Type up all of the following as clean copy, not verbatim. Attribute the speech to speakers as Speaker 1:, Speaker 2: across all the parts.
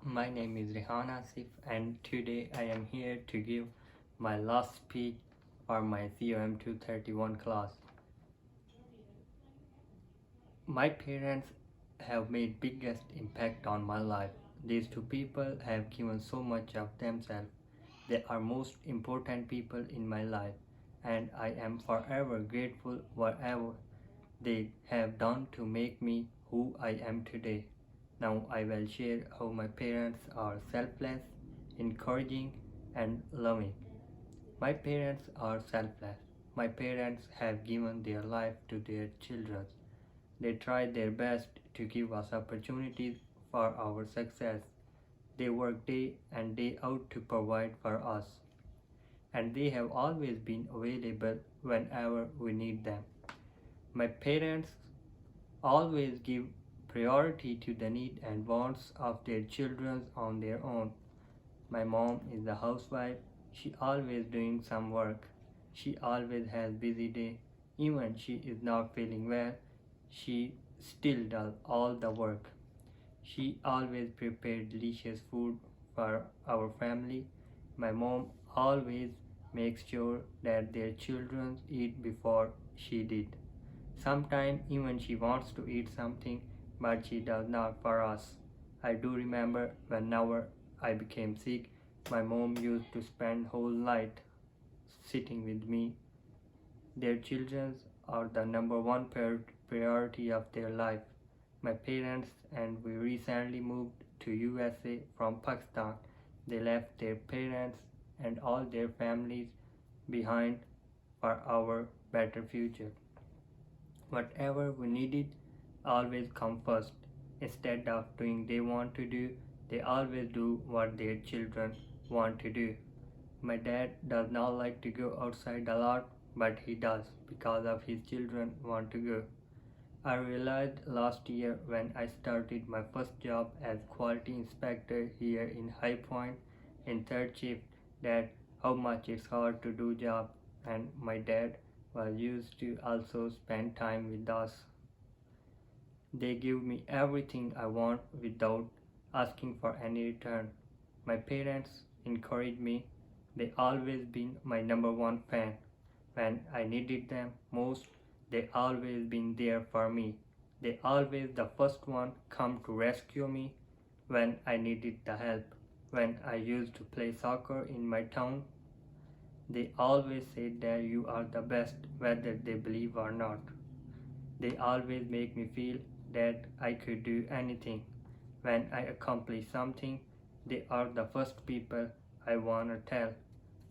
Speaker 1: My name is Rehan Asif, and today I am here to give my last speech for my COM 231 class. My parents have made biggest impact on my life. These two people have given so much of themselves. They are most important people in my life, and I am forever grateful whatever they have done to make me who I am today. Now I will share how my parents are selfless, encouraging, and loving. My parents are selfless. My parents have given their life to their children. They try their best to give us opportunities for our success. They work day and day out to provide for us, and they have always been available whenever we need them. My parents always give priority to the needs and wants of their children on their own. My mom is a housewife. She always doing some work. She always has busy day. Even she is not feeling well, she still does all the work. She always prepares delicious food for our family. My mom always makes sure that their children eat before she did. Sometimes even she wants to eat something, but she does not for us. I do remember whenever I became sick, my mom used to spend whole night sitting with me. Their children are the number one priority of their life. My parents and we recently moved to USA from Pakistan. They left their parents and all their families behind for our better future. Whatever we needed always come first. Instead of doing they want to do, they always do what their children want to do. My dad does not like to go outside a lot, but he does because of his children want to go. I realized last year when I started my first job as quality inspector here in High Point in third shift that how much it's hard to do job, and my dad was used to also spend time with us. They give me everything I want without asking for any return. My parents encourage me. They always been my number one fan. When I needed them most, they always been there for me. They always the first one come to rescue me when I needed the help. When I used to play soccer in my town, they always said that you are the best whether they believe or not. They always make me feel that I could do anything. When I accomplish something, they are the first people I wanna tell.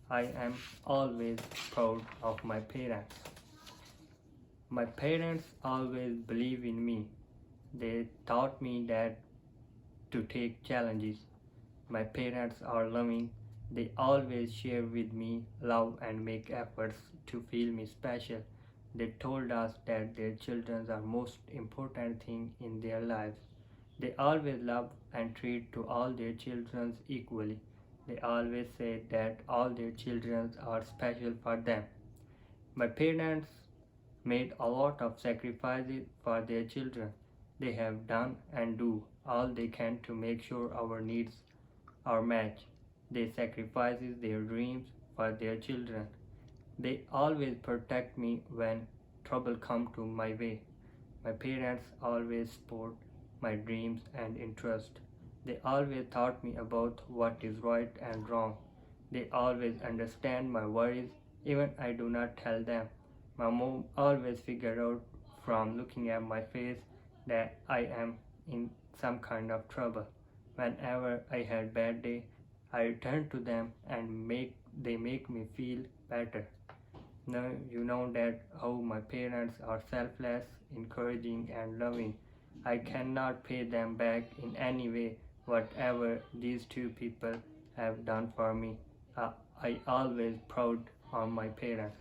Speaker 1: I am always proud of my parents. My parents always believe in me. They taught me that to take challenges. My parents are loving. They always share with me love and make efforts to feel me special. They told us that their children are most important thing in their lives. They always love and treat to all their children equally. They always say that all their children are special for them. My parents made a lot of sacrifices for their children. They have done and do all they can to make sure our needs are met. They sacrifice their dreams for their children. They always protect me when trouble come to my way. My parents always support my dreams and interests. They always taught me about what is right and wrong. They always understand my worries even I do not tell them. My mom always figured out from looking at my face that I am in some kind of trouble. Whenever I had bad day, I return to them and they make me feel better. Now you know that how my parents are selfless, encouraging and loving. I cannot pay them back in any way whatever these two people have done for me. I always proud on my parents.